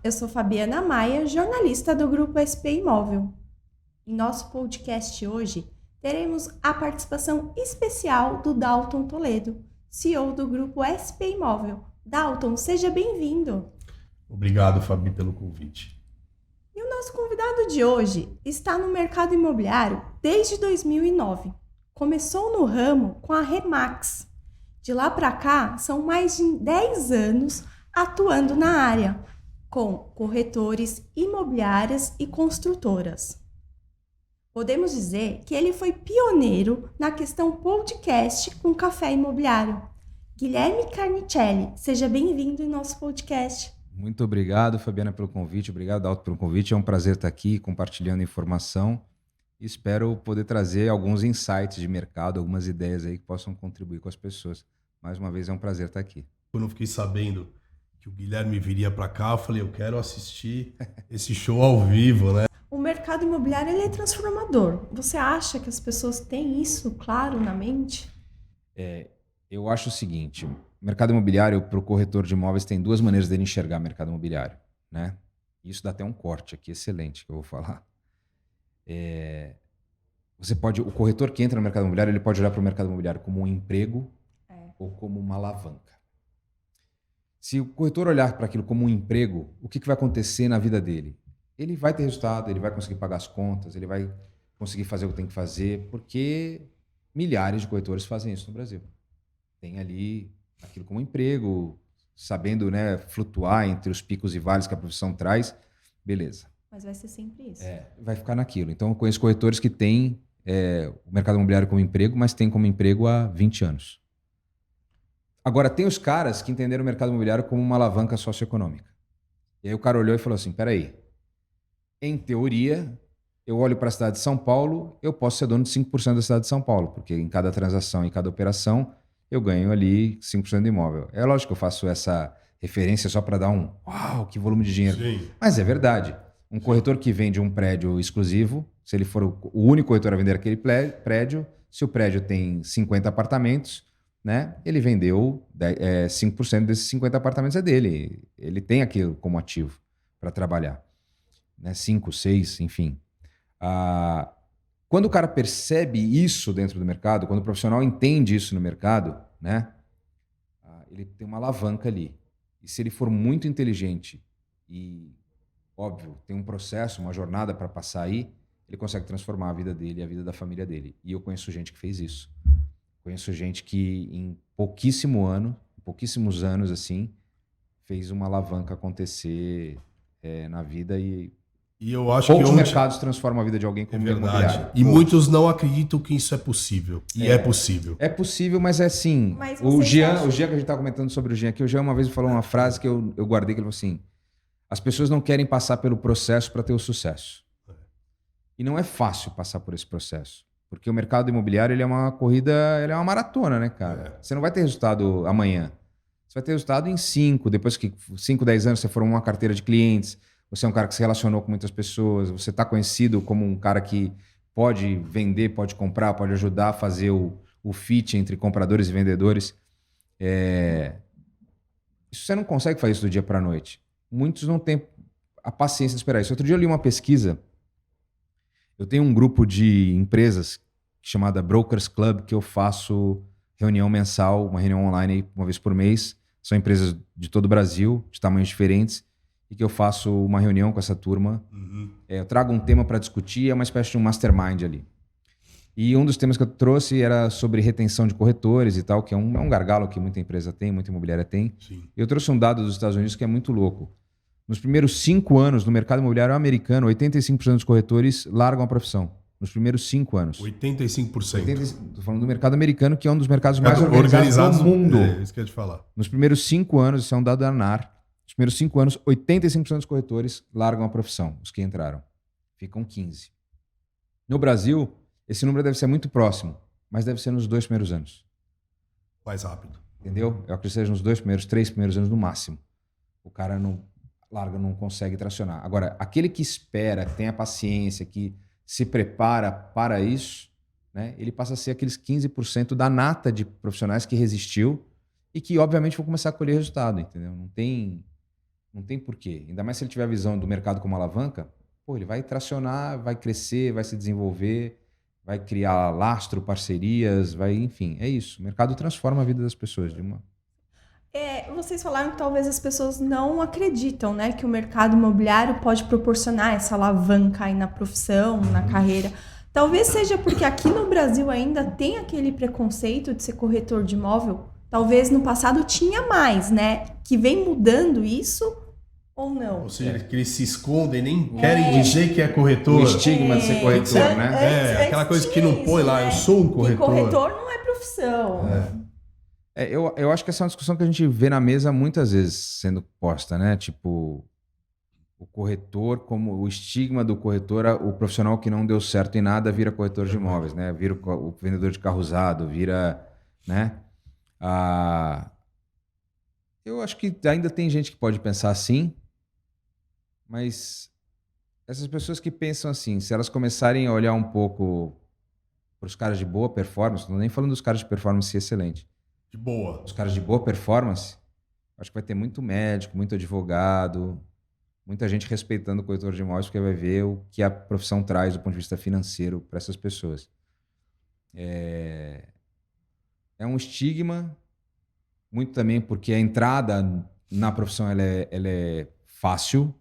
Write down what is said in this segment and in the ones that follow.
eu sou Fabiana Maia, jornalista do Grupo SP Imóvel. Em nosso podcast hoje, teremos a participação especial do Dalton Toledo, CEO do Grupo SP Imóvel. Dalton, seja bem-vindo. Obrigado, Fabi, pelo convite. E o nosso convidado de hoje está no mercado imobiliário desde 2009. Começou no ramo com a Remax. De lá para cá, são mais de 10 anos atuando na área, com corretores, imobiliárias e construtoras. Podemos dizer que ele foi pioneiro na questão podcast com café imobiliário. Guilherme Carnicelli, seja bem-vindo em nosso podcast. Muito obrigado, Fabiana, pelo convite. Obrigado, Dalton, pelo convite. É um prazer estar aqui compartilhando informação. Espero poder trazer alguns insights de mercado, algumas ideias aí que possam contribuir com as pessoas. Mais uma vez, é um prazer estar aqui. Quando eu fiquei sabendo que o Guilherme viria para cá, eu falei, eu quero assistir esse show ao vivo, né? O mercado imobiliário ele é transformador. Você acha que as pessoas têm isso claro na mente? Eu acho o seguinte, o mercado imobiliário para o corretor de imóveis tem duas maneiras dele enxergar o mercado imobiliário, né? Isso dá até um corte aqui excelente que eu vou falar. O corretor que entra no mercado imobiliário, ele pode olhar para o mercado imobiliário como um emprego ou como uma alavanca. Se o corretor olhar para aquilo como um emprego, o que vai acontecer na vida dele? Ele vai ter resultado, ele vai conseguir pagar as contas, ele vai conseguir fazer o que tem que fazer, porque milhares de corretores fazem isso no Brasil. Tem ali aquilo como emprego, sabendo, né, flutuar entre os picos e vales que a profissão traz, beleza. Mas vai ser sempre isso. Vai ficar naquilo. Então, eu conheço corretores que têm o mercado imobiliário como emprego, mas têm como emprego há 20 anos. Agora, tem os caras que entenderam o mercado imobiliário como uma alavanca socioeconômica. E aí o cara olhou e falou assim, peraí, em teoria, eu olho para a cidade de São Paulo, eu posso ser dono de 5% da cidade de São Paulo, porque em cada transação, em cada operação, eu ganho ali 5% do imóvel. É lógico que eu faço essa referência só para dar uau, que volume de dinheiro. Sim. Mas é verdade. Um corretor que vende um prédio exclusivo, se ele for o único corretor a vender aquele prédio, se o prédio tem 50 apartamentos, né, ele vendeu 5% desses 50 apartamentos é dele. Ele tem aquilo como ativo para trabalhar. Né, 5, 6, enfim. Quando o cara percebe isso dentro do mercado, quando o profissional entende isso no mercado, né, ele tem uma alavanca ali. E se ele for muito inteligente e, óbvio, tem um processo, uma jornada para passar aí, ele consegue transformar a vida dele e a vida da família dele. E eu conheço gente que fez isso. Conheço gente que em pouquíssimos anos, assim, fez uma alavanca acontecer na vida e eu acho poucos que mercados transformam a vida de alguém como imobiliário. E muitos não acreditam que isso é possível. E é possível. É possível, mas é assim. Mas O Jean acham... que a gente estava comentando sobre o Jean aqui, o Jean uma vez falou uma frase que eu guardei, que ele falou assim, as pessoas não querem passar pelo processo para ter o sucesso. E não é fácil passar por esse processo. Porque o mercado imobiliário ele é uma corrida, ele é uma maratona, né, cara? Você não vai ter resultado amanhã. Você vai ter resultado em 5, depois que 5, 10 anos você formou uma carteira de clientes, você é um cara que se relacionou com muitas pessoas, você está conhecido como um cara que pode vender, pode comprar, pode ajudar a fazer o fit entre compradores e vendedores. Isso você não consegue fazer isso do dia para a noite. Muitos não têm a paciência de esperar isso. Outro dia eu li uma pesquisa. Eu tenho um grupo de empresas chamada Brokers Club, que eu faço reunião mensal, uma reunião online uma vez por mês. São empresas de todo o Brasil, de tamanhos diferentes, e que eu faço uma reunião com essa turma. Eu trago um tema para discutir, é uma espécie de um mastermind ali. E um dos temas que eu trouxe era sobre retenção de corretores e tal, que é um gargalo que muita empresa tem, muita imobiliária tem. Sim. Eu trouxe um dado dos Estados Unidos que é muito louco. Nos primeiros 5 anos no mercado imobiliário americano, 85% dos corretores largam a profissão. Nos primeiros 5 anos. 85%. Estou falando do mercado americano, que é um dos mercados mais organizados do mundo. Isso que eu ia te falar. Nos primeiros 5 anos, isso é um dado da ANAR, nos primeiros 5 anos, 85% dos corretores largam a profissão, os que entraram. Ficam 15%. No Brasil, esse número deve ser muito próximo, mas deve ser nos 2 primeiros anos. Mais rápido. Entendeu? Eu acredito que seja nos 2 primeiros, 3 primeiros anos no máximo. O cara não larga, não consegue tracionar. Agora, aquele que espera, que tem a paciência, que se prepara para isso, né, ele passa a ser aqueles 15% da nata de profissionais que resistiu e que, obviamente, vão começar a colher resultado, entendeu? Não tem porquê. Ainda mais se ele tiver a visão do mercado como alavanca, pô, ele vai tracionar, vai crescer, vai se desenvolver, vai criar lastro, parcerias, enfim, é isso. O mercado transforma a vida das pessoas de uma... Vocês falaram que talvez as pessoas não acreditam, né, que o mercado imobiliário pode proporcionar essa alavanca aí na profissão, na carreira. Talvez seja porque aqui no Brasil ainda tem aquele preconceito de ser corretor de imóvel. Talvez no passado tinha mais, né? Que vem mudando isso ou não? Ou seja, que eles se escondem, nem querem dizer que é corretor. O estigma de ser corretor, né? Aquela coisa que não põe lá, eu sou um corretor. Que corretor não é profissão. Eu acho que essa é uma discussão que a gente vê na mesa muitas vezes sendo posta, né? Tipo, o corretor, como o estigma do corretor, o profissional que não deu certo em nada vira corretor de imóveis, né? Vira o vendedor de carro usado, vira, né? Eu acho que ainda tem gente que pode pensar assim, mas essas pessoas que pensam assim, se elas começarem a olhar um pouco para os caras de boa performance, não nem falando dos caras de performance excelente, de boa. Os caras de boa performance, acho que vai ter muito médico, muito advogado, muita gente respeitando o corretor de imóveis, porque vai ver o que a profissão traz do ponto de vista financeiro para essas pessoas. É um estigma, muito também porque a entrada na profissão ela é fácil,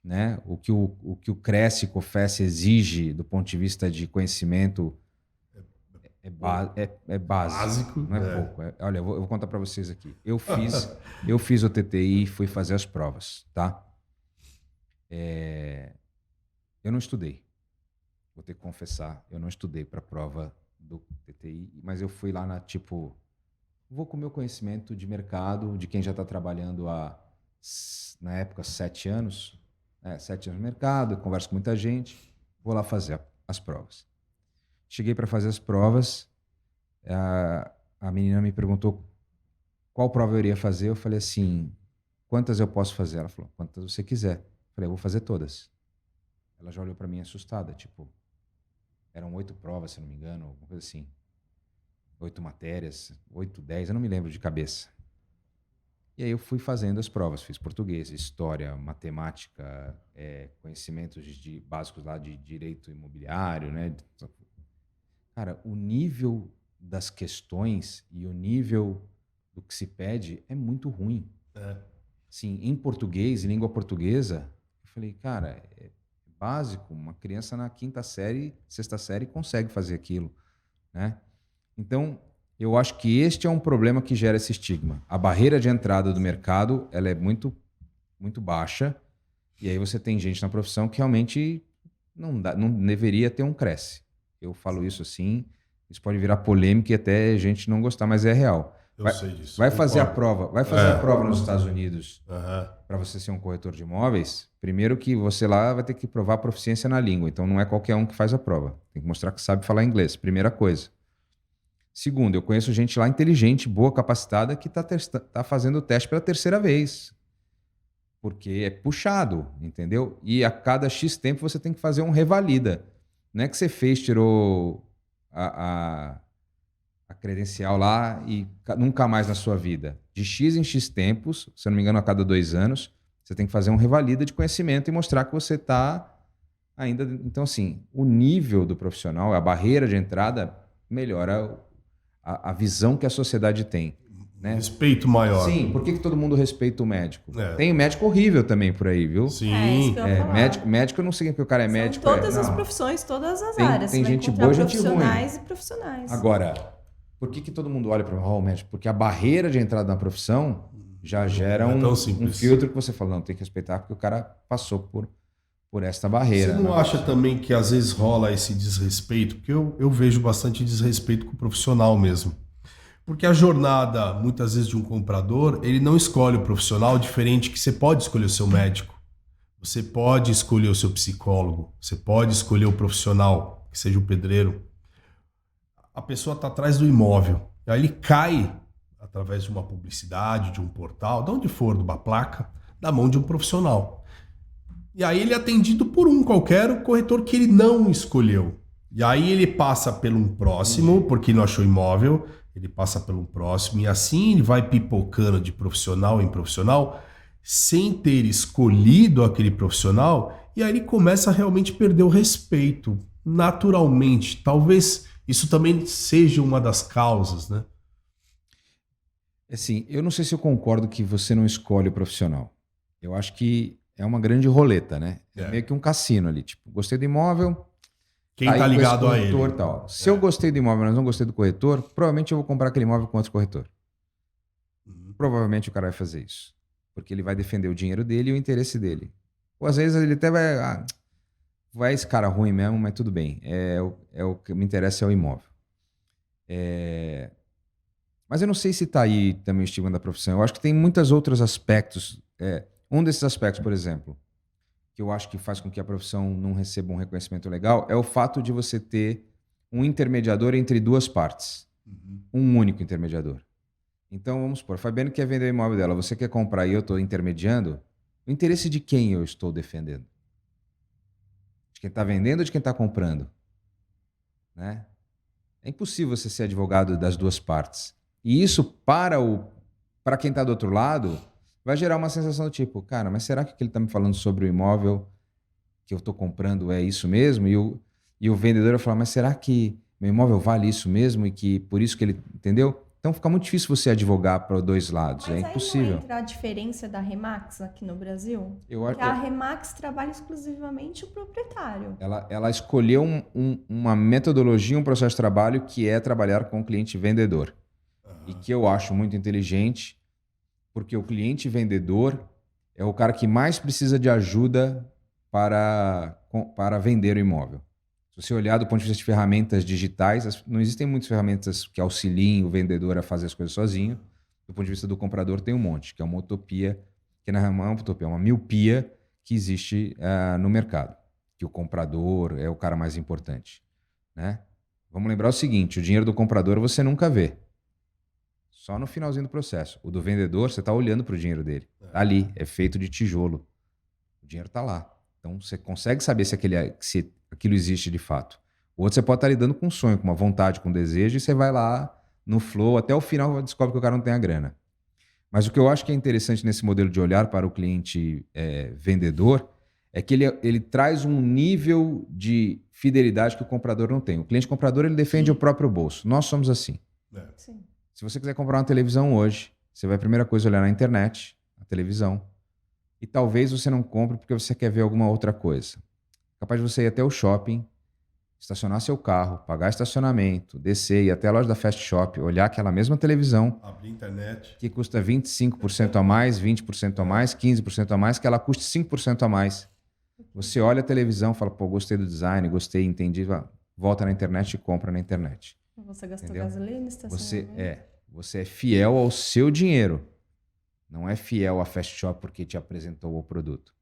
né? O que o Cresce, COFES exige do ponto de vista de conhecimento é básico, não é pouco. Olha, eu vou contar para vocês aqui. Eu fiz o TTI e fui fazer as provas, tá? Eu não estudei. Vou ter que confessar, eu não estudei para a prova do TTI, mas eu fui lá vou com o meu conhecimento de mercado, de quem já está trabalhando na época, 7 anos. 7 anos no mercado, converso com muita gente, vou lá fazer as provas. Cheguei para fazer as provas, a menina me perguntou qual prova eu iria fazer. Eu falei assim, quantas eu posso fazer? Ela falou, quantas você quiser. Eu falei, eu vou fazer todas. Ela já olhou para mim assustada, eram 8 provas, se não me engano, alguma coisa assim. 8 matérias, 8, 10, eu não me lembro de cabeça. E aí eu fui fazendo as provas, fiz português, história, matemática, conhecimentos básicos lá de direito imobiliário, né? Cara, o nível das questões e o nível do que se pede é muito ruim. Sim, em português, em língua portuguesa, eu falei, cara, é básico, uma criança na 5ª série, 6ª série consegue fazer aquilo, né? Então, eu acho que este é um problema que gera esse estigma. A barreira de entrada do mercado, ela é muito, muito baixa, e aí você tem gente na profissão que realmente não deveria ter um Cresce. Eu falo isso assim, isso pode virar polêmica e até gente não gostar, mas é real. Eu sei disso. Vai fazer a prova nos Estados Unidos para você ser um corretor de imóveis. Primeiro que você lá vai ter que provar proficiência na língua, então não é qualquer um que faz a prova. Tem que mostrar que sabe falar inglês, primeira coisa. Segundo, eu conheço gente lá inteligente, boa, capacitada, que tá fazendo o teste pela 3ª vez. Porque é puxado, entendeu? E a cada X tempo você tem que fazer um revalida. Não é que você tirou a credencial lá e nunca mais na sua vida. De X em X tempos, se eu não me engano, a cada 2 anos, você tem que fazer um revalida de conhecimento e mostrar que você está ainda... Então, assim, o nível do profissional, a barreira de entrada melhora a visão que a sociedade tem. Né? Respeito maior. Sim, por que todo mundo respeita o médico? Tem médico horrível também por aí, viu? Sim. Médico eu não sei porque o cara é médico. Todas as profissões, todas as áreas. Tem gente boa e gente ruim. Profissionais e profissionais. Agora, por que todo mundo olha para o médico? Porque a barreira de entrada na profissão já gera um filtro que você fala, não, tem que respeitar porque o cara passou por esta barreira. Você não acha também que às vezes rola esse desrespeito? Porque eu vejo bastante desrespeito com o profissional mesmo. Porque a jornada, muitas vezes, de um comprador, ele não escolhe o profissional diferente que você pode escolher o seu médico. Você pode escolher o seu psicólogo. Você pode escolher o profissional, que seja o pedreiro. A pessoa está atrás do imóvel. Aí ele cai, através de uma publicidade, de um portal, de onde for, de uma placa, na mão de um profissional. E aí ele é atendido por um qualquer, o corretor que ele não escolheu. E aí ele passa pelo um próximo, porque não achou imóvel, ele passa pelo um próximo, e assim ele vai pipocando de profissional em profissional, sem ter escolhido aquele profissional, e aí ele começa a realmente perder o respeito, naturalmente. Talvez isso também seja uma das causas, né? Assim, eu não sei se eu concordo que você não escolhe o profissional. Eu acho que é uma grande roleta, né? É meio que um cassino ali. Tipo, gostei do imóvel. Quem tá ligado a ele. Tal. Se eu gostei do imóvel, mas não gostei do corretor, provavelmente eu vou comprar aquele imóvel com outro corretor. Provavelmente o cara vai fazer isso. Porque ele vai defender o dinheiro dele e o interesse dele. Ou às vezes ele até vai... vai esse cara ruim mesmo, mas tudo bem. O que me interessa é o imóvel. Mas eu não sei se tá aí também o estigma da profissão. Eu acho que tem muitos outros aspectos. Um desses aspectos, por exemplo, que eu acho que faz com que a profissão não receba um reconhecimento legal, é o fato de você ter um intermediador entre duas partes. Um único intermediador. Então, vamos supor, a Fabiana quer vender o imóvel dela, você quer comprar e eu estou intermediando, o interesse de quem eu estou defendendo? De quem está vendendo ou de quem está comprando? Né? É impossível você ser advogado das duas partes. E isso, para quem está do outro lado, vai gerar uma sensação do tipo, cara, mas será que o que ele está me falando sobre o imóvel que eu estou comprando é isso mesmo? E o vendedor vai falar, mas será que meu imóvel vale isso mesmo? E que por isso que ele... Entendeu? Então fica muito difícil você advogar para os dois lados. Mas é impossível. Aí não entra a diferença da Remax aqui no Brasil? Porque a Remax trabalha exclusivamente o proprietário. Ela escolheu uma metodologia, um processo de trabalho que é trabalhar com o cliente vendedor. E que eu acho muito inteligente, porque o cliente vendedor é o cara que mais precisa de ajuda para vender o imóvel. Se você olhar do ponto de vista de ferramentas digitais, não existem muitas ferramentas que auxiliem o vendedor a fazer as coisas sozinho. Do ponto de vista do comprador, tem um monte, que é uma utopia, que não é uma utopia, é uma miopia que existe no mercado. Que o comprador é o cara mais importante. Né? Vamos lembrar o seguinte, o dinheiro do comprador você nunca vê. Só no finalzinho do processo. O do vendedor, você está olhando para o dinheiro dele. Está ali, é feito de tijolo. O dinheiro está lá. Então, você consegue saber se aquilo existe de fato. O outro, você pode estar lidando com um sonho, com uma vontade, com um desejo, e você vai lá no flow, até o final descobre que o cara não tem a grana. Mas o que eu acho que é interessante nesse modelo de olhar para o cliente vendedor é que ele traz um nível de fidelidade que o comprador não tem. O cliente comprador, ele defende o próprio bolso. Nós somos assim. Sim. Se você quiser comprar uma televisão hoje, você vai a primeira coisa olhar na internet, a televisão, e talvez você não compre porque você quer ver alguma outra coisa. Capaz de você ir até o shopping, estacionar seu carro, pagar estacionamento, descer, ir até a loja da Fast Shop, olhar aquela mesma televisão, abrir internet, que custa 25% a mais, 20% a mais, 15% a mais, que ela custe 5% a mais. Você olha a televisão, fala, pô, gostei do design, gostei, entendi, volta na internet e compra na internet. Você gastou Entendeu? gasolina, estacionamento. Você é fiel ao seu dinheiro. Não é fiel à Fast Shop porque te apresentou o produto.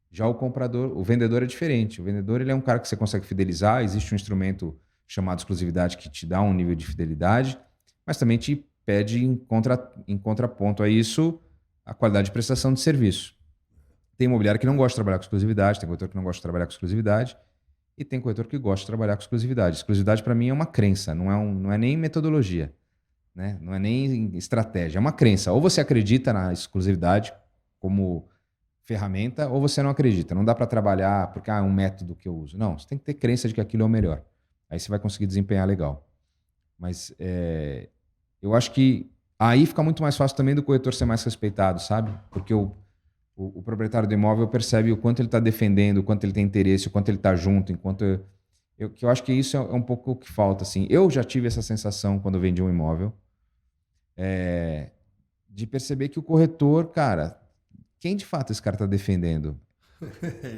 Já o comprador, o vendedor é diferente. O vendedor, ele é um cara que você consegue fidelizar. Existe um instrumento chamado exclusividade que te dá um nível de fidelidade, mas também te pede em contraponto a isso a qualidade de prestação de serviço. Tem imobiliário que não gosta de trabalhar com exclusividade, tem corretor que não gosta de trabalhar com exclusividade e tem corretor que gosta de trabalhar com exclusividade. Exclusividade, para mim, é uma crença, não é nem metodologia. Né? Não é nem estratégia, é uma crença. Ou você acredita na exclusividade como ferramenta, ou você não acredita. Não dá para trabalhar porque é um método que eu uso. Não, você tem que ter crença de que aquilo é o melhor. Aí você vai conseguir desempenhar legal. Mas eu acho que aí fica muito mais fácil também do corretor ser mais respeitado, sabe? Porque o proprietário do imóvel percebe o quanto ele está defendendo, o quanto ele tem interesse, o quanto ele está junto, eu acho que isso é um pouco o que falta. Assim. Eu já tive essa sensação quando eu vendi um imóvel, de perceber que o corretor, cara, quem de fato esse cara está defendendo?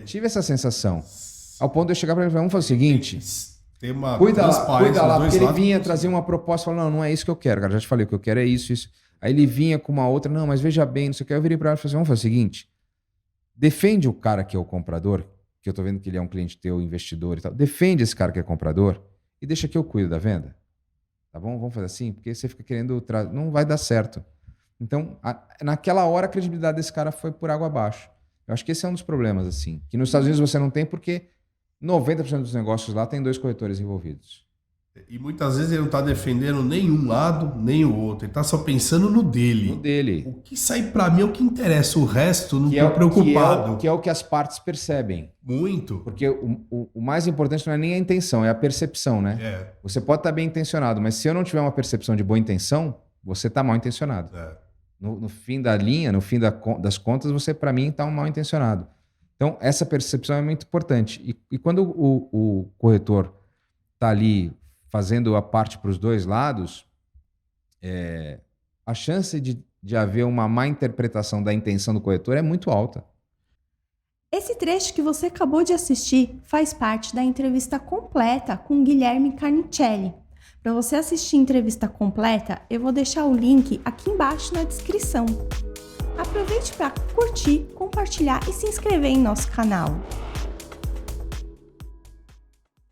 Tive essa sensação. Ao ponto de eu chegar para ele e falar, vamos fazer o seguinte, cuida lá, porque ele vinha trazer uma proposta, falando, não é isso que eu quero, cara, já te falei, o que eu quero é isso. Aí ele vinha com uma outra, não, mas veja bem, não sei o que, eu virei para ele e falei assim, vamos fazer o seguinte, defende o cara que é o comprador, que eu tô vendo que ele é um cliente teu, investidor e tal, defende esse cara que é comprador e deixa que eu cuido da venda. Tá bom? Vamos fazer assim? Porque você fica querendo... Não vai dar certo. Então, naquela hora, a credibilidade desse cara foi por água abaixo. Eu acho que esse é um dos problemas, assim. Que nos Estados Unidos você não tem porque 90% dos negócios lá tem 2 corretores envolvidos. E muitas vezes ele não tá defendendo nem um lado, nem o outro. Ele tá só pensando no dele. No dele. O que sair pra mim é o que interessa. O resto, não Que tô preocupado. Que é o que as partes percebem. Muito. Porque o mais importante não é nem a intenção, é a percepção, né? É. Você pode estar bem intencionado, mas se eu não tiver uma percepção de boa intenção, você está mal intencionado. É. No fim da linha, no fim das contas, você, para mim, está mal intencionado. Então, essa percepção é muito importante. E quando o corretor está ali fazendo a parte para os dois lados, a chance de haver uma má interpretação da intenção do corretor é muito alta. Esse trecho que você acabou de assistir faz parte da entrevista completa com Guilherme Carnicelli. Para você assistir a entrevista completa, eu vou deixar o link aqui embaixo na descrição. Aproveite para curtir, compartilhar e se inscrever em nosso canal.